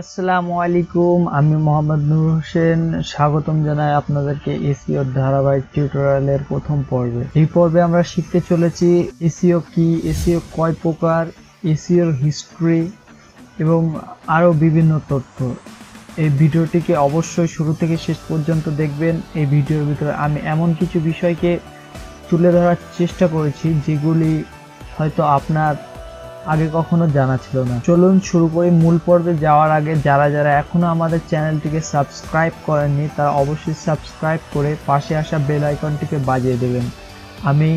আসসালামু আলাইকুম, আমি মোহাম্মদ নূর হোসেন স্বাগতম জানাই আপনাদেরকে এসইওর ধারাবাহিক টিউটোরিয়ালের প্রথম পর্বে। এই পর্বে আমরা শিখতে চলেছি এসইও কি, এসইও কয় প্রকার, এসইওর হিস্ট্রি এবং আরও বিভিন্ন তথ্য। এই ভিডিওটিকে অবশ্যই শুরু থেকে শেষ পর্যন্ত দেখবেন। এই ভিডিওর ভিতরে আমি এমন কিছু বিষয়কে তুলে ধরার চেষ্টা করেছি যেগুলি হয়তো আপনার আগে কখনো জানা ছিল না। চলুন শুরু করি। মূল পর্বে যাওয়ার আগে যারা যারা এখনো আমাদের চ্যানেলটিকে সাবস্ক্রাইব করেননি তারা অবশ্যই সাবস্ক্রাইব করে পাশে আসা বেল আইকনটিকে বাজিয়ে দেবেন। আমি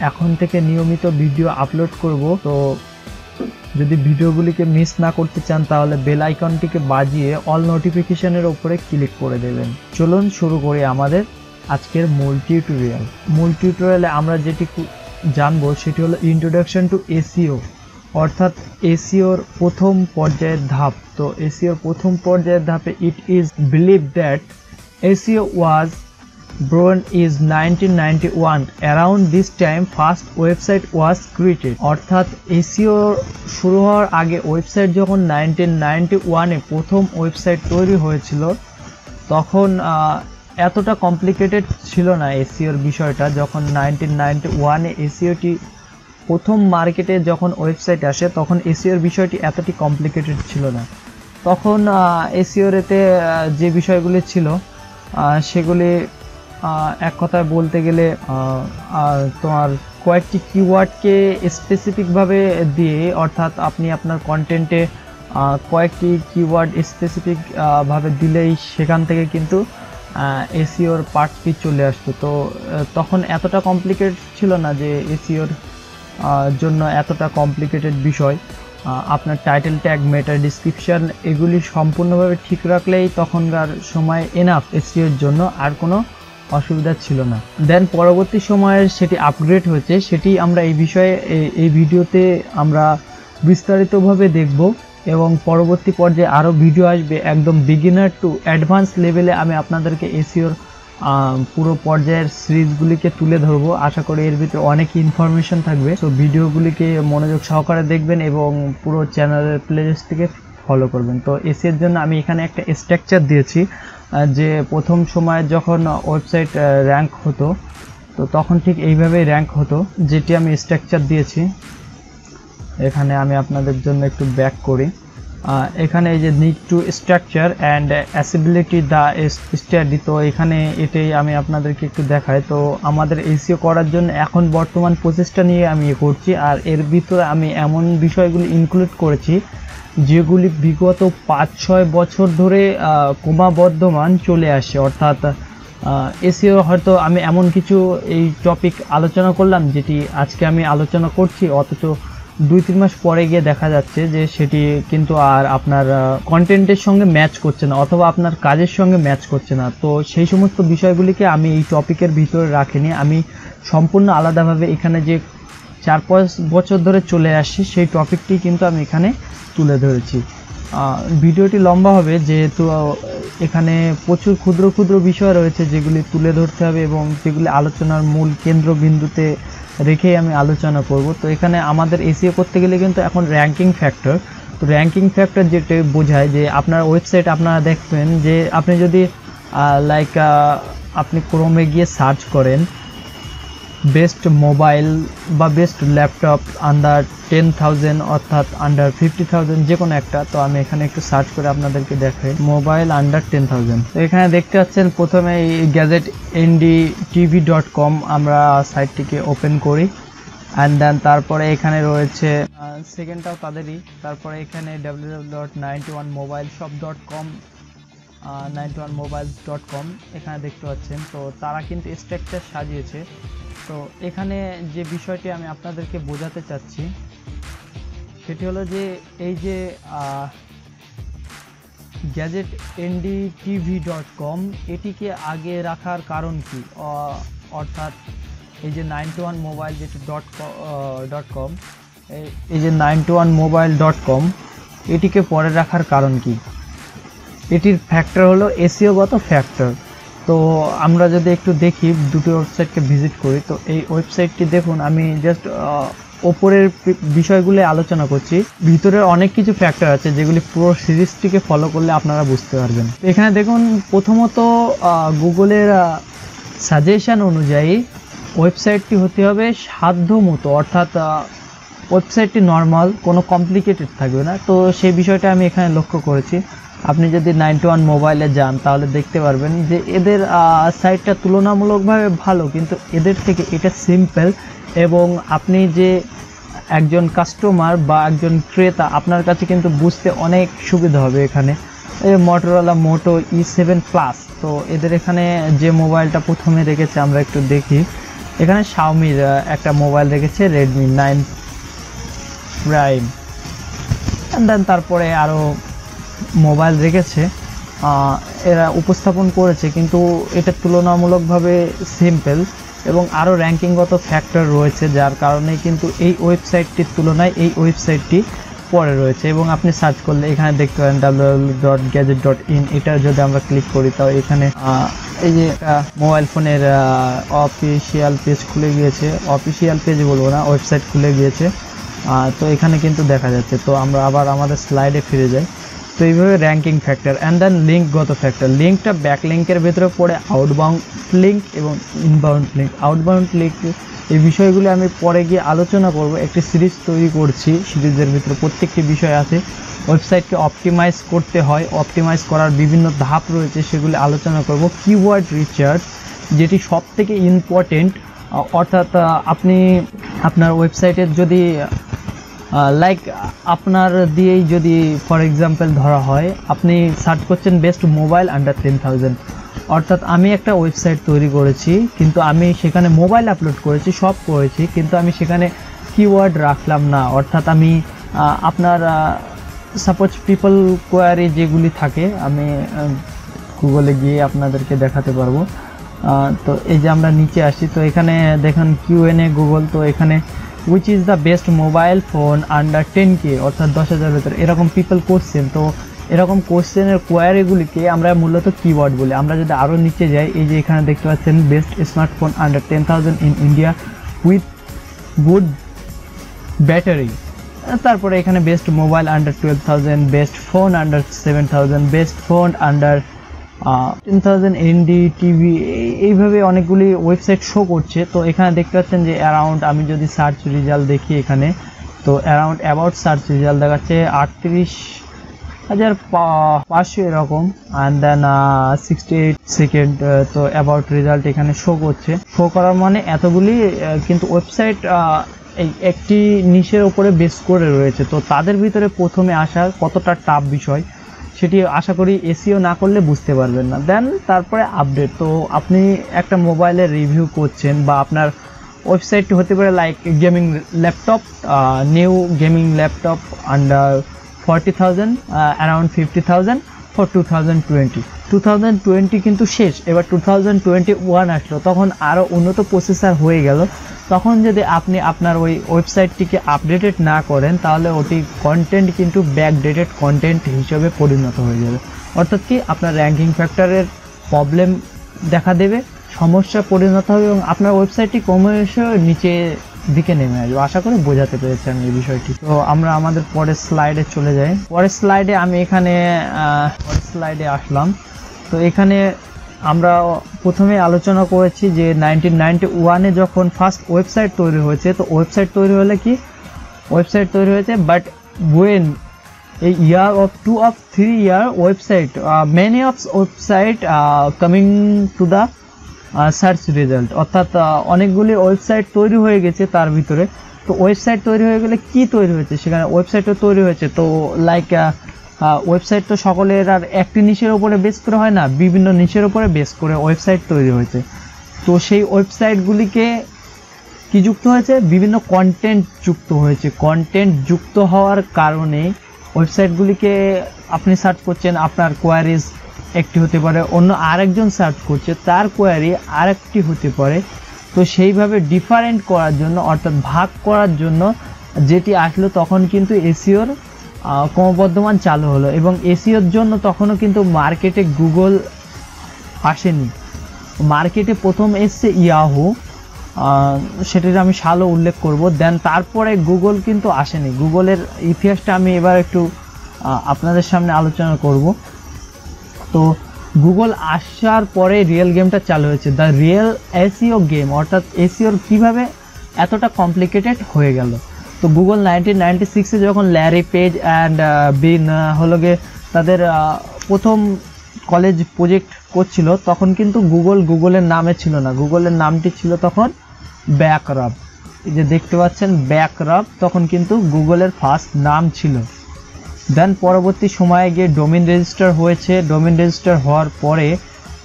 এখন থেকে নিয়মিত ভিডিও আপলোড করব, তো যদি ভিডিওগুলিকে মিস না করতে চান তাহলে বেল আইকনটিকে বাজিয়ে অল নোটিফিকেশনের উপরে ক্লিক করে দেবেন। চলুন শুরু করি আমাদের আজকের মূল টিউটোরিয়ালে আমরা যেটি জানবো সেটি হলো ইন্ট্রোডাকশন টু এসইও, অর্থাৎ এসইওর প্রথম পর্যায়ের ধাপ। তো এসইওর প্রথম পর্যায়ের ধাপে it is believe that SEO was born is 1991. Around this time first website was created. অর্থাৎ এসইও শুরু হওয়ার আগে ওয়েবসাইট যখন 1991-এ প্রথম ওয়েবসাইট তৈরি হয়েছিল তখন এতটা কমপ্লিকেটেড ছিল না এসইওর বিষয়টা। যখন 1991-এ এসইওটি প্রথম মার্কেটে যখন ওয়েবসাইট আসে তখন এসইওর বিষয়টি এতটি কমপ্লিকেটেড ছিল না। তখন এসইওর এতে যে বিষয়গুলি ছিল সেগুলি এক কথায় বলতে গেলে তোমার কয়েকটি কিওয়ার্ডকে স্পেসিফিকভাবে দিয়ে, অর্থাৎ আপনি আপনার কন্টেন্টে কয়েকটি কিওয়ার্ড স্পেসিফিক ভাবে দিলেই সেখান থেকে কিন্তু এসইওর পার্টটি চলে আসতো। তো তখন এতটা কমপ্লিকেটেড ছিল না যে এসইওর জন্য এতটা কমপ্লিকেটেড বিষয়। আপনার টাইটেল ট্যাগ, মেটা ডিসক্রিপশন এগুলি সম্পূর্ণভাবে ঠিক রাখলেই তখনকার সময় এনাফ এসইওর জন্য, আর কোনো অসুবিধা ছিল না। দেন পরবর্তী সময়ে সেটি আপগ্রেড হয়েছে, সেটি আমরা এই বিষয়ে এই ভিডিওতে আমরা বিস্তারিতভাবে দেখব এবং পরবর্তী পর্যায়ে আরও ভিডিও আসবে একদম বিগিনার টু অ্যাডভান্স লেভেলে। আমি আপনাদেরকে এসইওর পুরো পর্যায়ের সিরিজগুলিকে তুলে ধরবো। আশা করি এর ভিতরে অনেক ইনফরমেশন থাকবে, তো ভিডিওগুলিকে মনোযোগ সহকারে দেখবেন এবং পুরো চ্যানেলের প্লেলিস্টটিকে ফলো করবেন। তো এসইওর জন্য আমি এখানে একটা স্ট্রাকচার দিয়েছি যে প্রথম সময়ে যখন ওয়েবসাইট র্যাঙ্ক হতো তো তখন ঠিক এইভাবেই র্যাঙ্ক হতো, যেটি আমি স্ট্রাকচার দিয়েছি। এখানে আমি আপনাদের জন্য একটু ব্যাক করি। এখানে এই যে need to structure and accessibility the study, তো এখানে এটাই আমি আপনাদেরকে একটু দেখাই। তো আমাদের এসইও করার জন্য এখন বর্তমান প্রচেষ্টা নিয়ে আমি করছি, আর এর ভিতরে আমি এমন বিষয়গুলি ইনক্লুড করেছি যেগুলি বিগত 5-6 বছর ধরে ক্রমবর্ধমান চলে আসে। অর্থাৎ এসইও হয়তো আমি এমন কিছু এই টপিক আলোচনা করলাম যেটি আজকে আমি আলোচনা করছি, অথচ 2-3 মাস পরে গিয়ে দেখা যাচ্ছে যে সেটি কিন্তু আর আপনার কন্টেন্টের সঙ্গে ম্যাচ করছে না অথবা আপনার কাজের সঙ্গে ম্যাচ করছে না। তো সেই সমস্ত বিষয়গুলিকে আমি এই টপিকের ভিতরে রাখিনি, আমি সম্পূর্ণ আলাদাভাবে এখানে যে 4-5 বছর ধরে চলে আসছি সেই টপিকটি কিন্তু আমি এখানে তুলে ধরেছি। ভিডিওটি লম্বা হবে যেহেতু এখানে প্রচুর ক্ষুদ্র ক্ষুদ্র বিষয় রয়েছে যেগুলি তুলে ধরতে হবে এবং যেগুলি আলোচনার মূল কেন্দ্রবিন্দুতে রেখেই আমি আলোচনা করব। তো এখানে আমাদের এসইও করতে গেলে কিন্তু এখন র্যাঙ্কিং ফ্যাক্টর, তো র্যাঙ্কিং ফ্যাক্টর যেটা বোঝায় যে আপনার ওয়েবসাইট আপনারা দেখবেন যে আপনি যদি আপনি ক্রোমে গিয়ে সার্চ করেন বেস্ট মোবাইল বা বেস্ট ল্যাপটপ আন্ডার 10,000 অর্থাৎ আন্ডার 50,000 যে কোনো একটা, তো আমি এখানে একটু সার্চ করে আপনাদেরকে দেখাই মোবাইল আন্ডার 10,000। তো এখানে দেখতে পাচ্ছেন প্রথমে এই gadgetndtv.com আমরা সাইটটিকে ওপেন করি, অ্যান্ড দেন তারপরে এখানে রয়েছে সেকেন্ডটাও তাদেরই। তারপরে এখানে www.91mobileshop.com 91mobiles.com এখানে দেখতে পাচ্ছেন। তো তারা কিন্তু স্ট্রাকচার সাজিয়েছে। তো এখানে যে বিষয়টি আমি আপনাদেরকে বোঝাতে চাচ্ছি সেটি হলো যে এই যে gadgetndtv.com এটিকে আগে রাখার কারণ কি, অর্থাৎ এই যে 91mobile.com এই যে 91mobile.com এটিকে পরে রাখার কারণ কি, এটির ফ্যাক্টর হলো এসইওগত ফ্যাক্টর। তো আমরা যদি একটু দেখি দুটো ওয়েবসাইটকে ভিজিট করি, তো এই ওয়েবসাইটটি দেখুন, আমি জাস্ট ওপরের বিষয়গুলো আলোচনা করছি, ভিতরে অনেক কিছু ফ্যাক্টর আছে যেগুলি পুরো সিরিজটিকে ফলো করলে আপনারা বুঝতে পারবেন। এখানে দেখুন, প্রথমত গুগলের সাজেশন অনুযায়ী ওয়েবসাইটটি হতে হবে সাধ্য মতো, অর্থাৎ ওয়েবসাইটটি নর্মাল, কোনো কমপ্লিকেটেড থাকবে না। তো সেই বিষয়টা আমি এখানে লক্ষ্য করেছি। আপনি যদি 91 মোবাইলে যান তাহলে দেখতে পারবেন যে এদের সাইটটা তুলনামূলকভাবে ভালো, কিন্তু এদের থেকে এটা সিম্পল, এবং আপনি যে একজন কাস্টমার বা একজন ক্রেতা, আপনার কাছে কিন্তু বুঝতে অনেক সুবিধা হবে। এখানে মটোরোলা মোটো E7 প্লাস, তো এদের এখানে যে মোবাইলটা প্রথমে রেখেছে আমরা একটু দেখি। এখানে শাওমির একটা মোবাইল রেখেছে, রেডমি 9 প্রাইম, দেন তারপরে আরও মোবাইল রেখেছে, এরা উপস্থাপন করেছে, কিন্তু এটা তুলনামূলকভাবে সিম্পল এবং আরও র্যাঙ্কিংগত ফ্যাক্টর রয়েছে, যার কারণে কিন্তু এই ওয়েবসাইটটির তুলনায় এই ওয়েবসাইটটি পরে রয়েছে। এবং আপনি সার্চ করলে এখানে দেখতে পারেন www.gadget.in, এটা যদি আমরা ক্লিক করি তাও এখানে এই যে মোবাইল ফোনের অফিসিয়াল পেজ খুলে গিয়েছে, অফিসিয়াল পেজ বলবো না, ওয়েবসাইট খুলে গিয়েছে। তো এখানে কিন্তু দেখা যাচ্ছে। তো আমরা আবার আমাদের স্লাইডে ফিরে যাই। তো এইভাবে র্যাঙ্কিং ফ্যাক্টর অ্যান্ড দেন লিঙ্কগত ফ্যাক্টর। লিঙ্কটা ব্যাকলিঙ্কের ভেতরে পড়ে আউটবাউন্ড লিঙ্ক এবং ইনবাউন্ড লিঙ্ক। আউটবাউন্ড লিঙ্ক এই বিষয়গুলি আমি পরে গিয়ে আলোচনা করব। একটি সিরিজ তৈরি করছি, সিরিজের ভিতরে প্রত্যেকটি বিষয় আছে। ওয়েবসাইটকে অপটিমাইজ করতে হয়, অপটিমাইজ করার বিভিন্ন ধাপ রয়েছে, সেগুলি আলোচনা করব। কিওয়ার্ড রিসার্চ, যেটি সব থেকে ইম্পর্টেন্ট, অর্থাৎ আপনি আপনার ওয়েবসাইটের যদি লাইক আপনার দিয়েই যদি ফর এক্সাম্পল ধরা হয়, আপনি সার্চ করছেন বেস্ট মোবাইল আন্ডার 10,000, অর্থাৎ আমি একটা ওয়েবসাইট তৈরি করেছি, কিন্তু আমি সেখানে মোবাইল আপলোড করেছি, সব করেছি, কিন্তু আমি সেখানে কিওয়ার্ড রাখলাম না। অর্থাৎ আমি আপনার সাপোজ পিপল কোয়ারি যেগুলি থাকে, আমি গুগলে গিয়ে আপনাদেরকে দেখাতে পারবো। তো এই যে আমরা নিচে আসি, তো এখানে দেখেন Q&A গুগল, তো এখানে which is the best mobile phone under 10K, অর্থাৎ 10,000 ভেতরে, এরকম পিপল কোশ্চেন। তো এরকম কোশ্চেনের কোয়ারিগুলিকে আমরা মূলত কিওয়ার্ড বলি। আমরা যদি আরও নিচে যাই, এই যে এখানে দেখতে পাচ্ছেন best smartphone under 10,000 in India with good battery, তারপরে এখানে best mobile under 12,000, best phone under 7,000, best phone under 10,000 ND TV, এইভাবে অনেকগুলি ওয়েবসাইট শো করছে। তো এখানে দেখতে পাচ্ছেন যে অ্যারাউন্ড, আমি যদি সার্চ রেজাল্ট দেখি এখানে, তো অ্যারাউন্ড অ্যাবাউট সার্চ রেজাল্ট দেখাচ্ছে 38,500 এরকম, অ্যান্ড দেন 68 সেকেন্ড। তো অ্যাবাউট রেজাল্ট এখানে শো করছে। শো করার মানে এতগুলি কিন্তু ওয়েবসাইট এই একটি নিশের উপরে বেস করে রয়েছে। তো তাদের ভিতরে প্রথমে আসা কতটা টাফ বিষয়, সেটি আশা করি এসইও না করলে বুঝতে পারবেন না। দেন তারপরে আপডেট। তো আপনি একটা মোবাইলের রিভিউ করছেন, বা আপনার ওয়েবসাইটটি হতে পারে like gaming laptop, new gaming laptop under 40,000, around 50,000 for 2020 কিন্তু শেষ। এবার 2021 আসলো, তখন আরও উন্নত প্রসেসর হয়ে গেল। তখন যদি আপনি আপনার ওই ওয়েবসাইটটিকে আপডেটেড না করেন, তাহলে ওটি কন্টেন্ট কিন্তু ব্যাকডেটেড কন্টেন্ট হিসেবে পরিণত হয়ে যাবে। অর্থাৎ কি, আপনার র্যাঙ্কিং ফ্যাক্টরের প্রবলেম দেখা দেবে, সমস্যা পরিণত হবে, এবং আপনার ওয়েবসাইটটি কমে এসে নিচে দিকে নেমে আসবে। আশা করি বোঝাতে পেরেছি আমি এই বিষয়টি। তো আমরা আমাদের পরের স্লাইডে চলে যাই। পরের স্লাইডে আমি এখানে পরের স্লাইডে আসলাম। তো এখানে আমরা প্রথমে আলোচনা করেছি যে 1991-এ যখন ফার্স্ট ওয়েবসাইট তৈরি হয়েছে। তো ওয়েবসাইট তৈরি হলে কি, ওয়েবসাইট তৈরি হয়েছে, but when a year of 2 of 3 year website, many of website coming to the search result, অর্থাৎ অনেকগুলি ওয়েবসাইট তৈরি হয়ে গেছে তার ভিতরে। তো ওয়েবসাইট তৈরি হয়ে গেলে কি তৈরি হয়েছে, সেখানে ওয়েবসাইটও তৈরি হয়েছে। তো লাইক ওয়েবসাইট তো সকলের আর একটি নিশের উপরে বেস করে হয় না, বিভিন্ন নিশের উপরে বেস করে ওয়েবসাইট তৈরি হয়েছে। তো সেই ওয়েবসাইটগুলিকে কি যুক্ত হয়েছে, বিভিন্ন কন্টেন্ট যুক্ত হয়েছে। কন্টেন্ট যুক্ত হওয়ার কারণে ওয়েবসাইটগুলিকে আপনি সার্চ করছেন, আপনার কোয়ারিজ একটি হতে পারে, অন্য আরেকজন সার্চ করছে, তার কোয়ারি আরেকটি হতে পারে। তো সেইভাবে ডিফারেন্ট করার জন্য, অর্থাৎ ভাগ করার জন্য যেটি আসলো, তখন কিন্তু এসইওর ক্রমবর্ধমান চালু হলো। এবং এসইওর জন্য তখনও কিন্তু মার্কেটে গুগল আসেনি। মার্কেটে প্রথম এসছে ইয়াহু, সেটির আমি সালও উল্লেখ করব। দেন তারপরে গুগল কিন্তু আসেনি, গুগলের ইতিহাসটা আমি এবার একটু আপনাদের সামনে আলোচনা করব। তো গুগল আসার পরে রিয়েল গেমটা চালু হয়েছে, দ্য রিয়েল এসইও গেম, অর্থাৎ এসইওর কিভাবে এতটা কমপ্লিকেটেড হয়ে গেল। তো গুগল 1996-এ যখন ল্যারি পেজ অ্যান্ড বিন হলো গিয়ে তাদের প্রথম কলেজ প্রজেক্ট করছিল, তখন কিন্তু গুগলের নামে ছিল না, গুগলের নামটি ছিল তখন ব্যাকরাব। এই যে দেখতে পাচ্ছেন ব্যাকরাব, তখন কিন্তু গুগলের ফার্স্ট নাম ছিল। দেন পরবর্তী সময়ে গিয়ে ডোমেইন রেজিস্টার হয়েছে, ডোমেইন রেজিস্টার হওয়ার পরে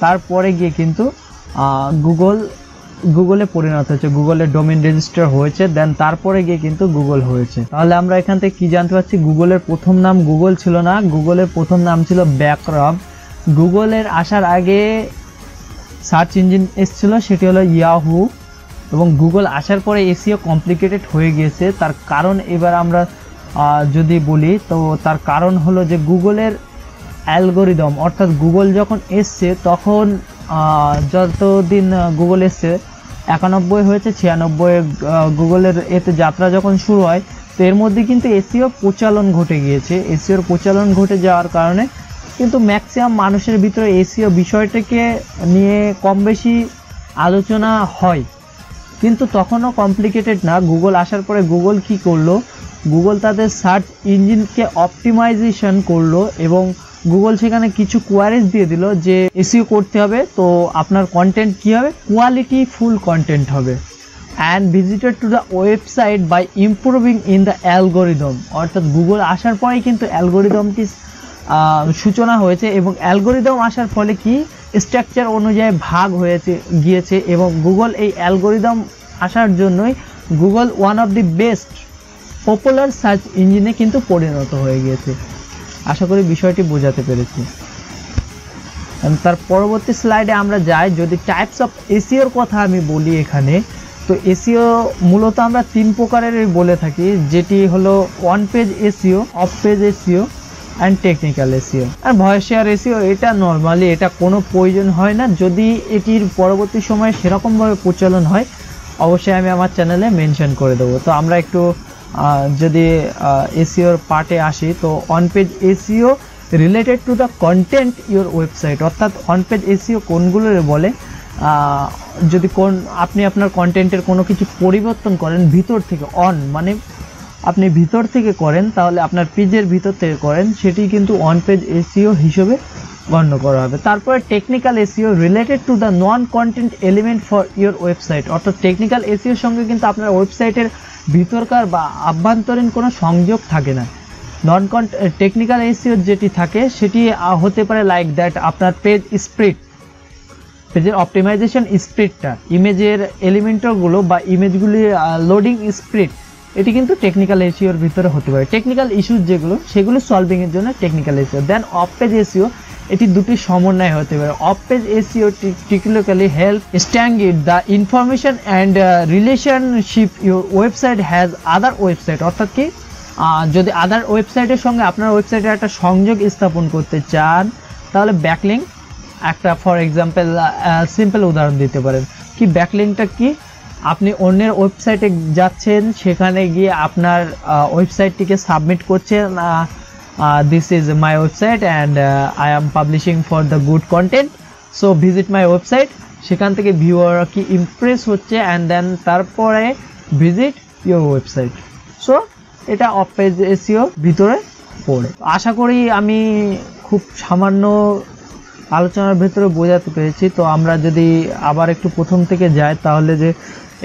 তারপরে গিয়ে কিন্তু গুগলে পরিণত হয়েছে, গুগলের ডোমেইন রেজিস্টার হয়েছে, দেন তারপরে গিয়ে কিন্তু গুগল হয়েছে। তাহলে আমরা এখান থেকে কি জানতে পারছি, গুগলের প্রথম নাম গুগল ছিল না, গুগলের প্রথম নাম ছিল ব্যাকরাব। গুগলের আসার আগে সার্চ ইঞ্জিন এসেছিল, সেটি হলো ইয়াহু, এবং গুগল আসার পরে এসইও কমপ্লিকেটেড হয়ে গিয়েছে। তার কারণ এবার আমরা যদি বলি, তো তার কারণ হলো যে গুগলের অ্যালগোরিদম, অর্থাৎ গুগল যখন এসছে তখন যতদিন গুগল এসছে 91 হয়েছে, 96 গুগলের এতে যাত্রা যখন শুরু হয়, তো এর মধ্যে কিন্তু এসইও প্রচলন ঘটে গিয়েছে। এসইওর প্রচলন ঘটে যাওয়ার কারণে কিন্তু ম্যাক্সিমাম মানুষের ভিতরে এসইও বিষয়টাকে নিয়ে কম বেশি আলোচনা হয়, কিন্তু তখনও কমপ্লিকেটেড না। গুগল আসার পরে গুগল কি করলো, গুগল তাদের সার্চ ইঞ্জিনকে অপটিমাইজেশন করলো এবং গুগল সেখানে কিছু কোয়ারিজ দিয়ে দিল যে এসইও করতে হবে, তো আপনার কন্টেন্ট কি হবে, কোয়ালিটি ফুল কন্টেন্ট হবে, and visited to the website by improving in the algorithm. অর্থাৎ গুগল আসার পরেই কিন্তু অ্যালগোরিদমটি সূচনা হয়েছে, এবং অ্যালগোরিদম আসার ফলে কি স্ট্রাকচার অনুযায়ী ভাগ হয়েছে গিয়েছে, এবং গুগল এই অ্যালগোরিদম আসার জন্যই Google one of the best popular search ইঞ্জিনে কিন্তু পরিণত হয়ে গিয়েছে। আশা করি বিষয়টি বোঝাতে পেরেছি। তার পরবর্তী স্লাইডে আমরা যাই। যদি টাইপস অফ এসইওর কথা আমি বলি এখানে, তো এসইও মূলত আমরা 3 প্রকারের বলে থাকি, যেটি হলো on page SEO, off page SEO and technical SEO. আর ভয়েস শেয়ার এসইও এটা নর্মালি এটা কোনো প্রয়োজন হয় না, যদি এটির পরবর্তী সময়ে সেরকমভাবে প্রচলন হয় অবশ্যই আমি আমার চ্যানেলে মেনশন করে দেবো। তো আমরা একটু যদি এসইওর পার্টে আসি, তো on page SEO related to the content your website, অর্থাৎ অন পেজ এসইও কোনগুলো বলে, যদি আপনি আপনার কন্টেন্টের কোনো কিছু পরিবর্তন করেন ভিতর থেকে, অন মানে আপনি ভিতর থেকে করেন, তাহলে আপনার পেজের ভিতর থেকে করেন, সেটি কিন্তু অন পেজ এসইও হিসেবে গণ্য করা হবে। তারপরে technical SEO related to the non content element for your website, অর্থাৎ টেকনিক্যাল এসইওর সঙ্গে কিন্তু আপনার ওয়েবসাইটের ভিতরকার বা আভ্যন্তরীণ কোনো সংযোগ থাকে না। টেকনিক্যাল এসইও যেটি থাকে সেটি হতে পারে লাইক দ্যাট, আপনার পেজ স্প্রিট, পেজের অপটিমাইজেশন স্প্রিটটা, ইমেজের এলিমেন্টগুলো বা ইমেজগুলি লোডিং স্প্রিট, এটি কিন্তু টেকনিক্যাল এসইওর ভিতরে হতে পারে। টেকনিক্যাল ইস্যুস যেগুলো সেগুলো সলভিংয়ের জন্য technical SEO. Then off page SEO, এটি দুটি সমন্বয় হতে পারে। Off page SEO typically help strengthen the information and relationship your website has other website, অর্থাৎ কি যদি আদার ওয়েবসাইটের সঙ্গে আপনার ওয়েবসাইটের একটা সংযোগ স্থাপন করতে চান, তাহলে ব্যাকলিঙ্ক একটা, ফর এক্সাম্পল সিম্পল উদাহরণ দিতে পারেন। কি ব্যাকলিঙ্কটা কি, আপনি অন্যের ওয়েবসাইটে যাচ্ছেন, সেখানে গিয়ে আপনার ওয়েবসাইটটিকে সাবমিট করছেন, this is my website and I am publishing for the good content, so visit my website, সেখান থেকে ভিউয়াররা কি ইমপ্রেস হচ্ছে অ্যান্ড দেন তারপরে ভিজিট ইউর ওয়েবসাইট। সো এটা অফ পেজ এসইও ভিতরে পড়ে। আশা করি আমি খুব সামান্য আলোচনার ভেতরে বোঝাতে পেরেছি। তো আমরা যদি আবার একটু প্রথম থেকে যাই, তাহলে যে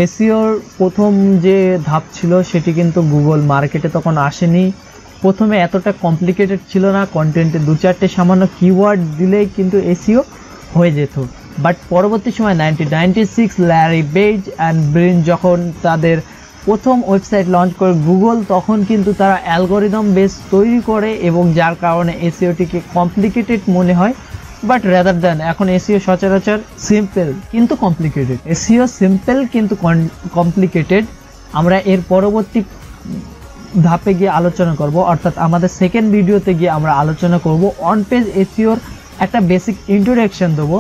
এসইওর প্রথম যে ধাপ ছিল সেটি কিন্তু গুগল মার্কেটে তখন আসেনি। প্রথমে এতটা কমপ্লিকেটেড ছিল না, কন্টেন্টে 2-4টে সামান্য কিওয়ার্ড দিলেই কিন্তু এসইও হয়ে যেত। বাট পরবর্তী সময় 1996 ল্যারি পেজ অ্যান্ড ব্রিন যখন তাদের প্রথম ওয়েবসাইট লঞ্চ করে গুগল, তখন কিন্তু তারা অ্যালগোরিদম বেস তৈরি করে, এবং যার কারণে এসইওটিকে কমপ্লিকেটেড মনে হয়। বাট রাদার দ্যান এখন এসইও সচরাচর সিম্পল কিন্তু কমপ্লিকেটেড, এসইও সিম্পল কিন্তু কমপ্লিকেটেড। আমরা এর পরবর্তী ধাপে গিয়ে আলোচনা করব, অর্থাৎ আমাদের সেকেন্ড ভিডিওতে গিয়ে আমরা আলোচনা করব অন পেজ এসইওর একটা বেসিক ইন্ট্রোডাকশন দেবো,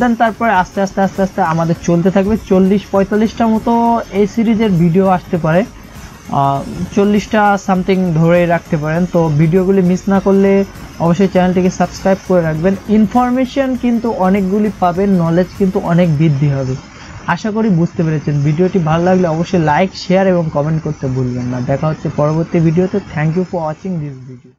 দেন তারপরে আস্তে আস্তে আস্তে আস্তে আমাদের চলতে থাকবে। 40-45টা মতো এই সিরিজের ভিডিও আসতে পারে, 40টা সামথিং ধরে রাখতে পারেন। তো ভিডিওগুলি মিস না করলে অবশ্যই চ্যানেলটিকে সাবস্ক্রাইব করে রাখবেন। ইনফরমেশন কিন্তু অনেকগুলি পাবেন, নলেজ কিন্তু অনেক বৃদ্ধি হবে। আশা করি বুঝতে পেরেছেন। ভিডিওটি ভালো লাগলে অবশ্যই লাইক, শেয়ার এবং কমেন্ট করতে ভুলবেন না। দেখা হচ্ছে পরবর্তী ভিডিওতে। Thank you for watching this video.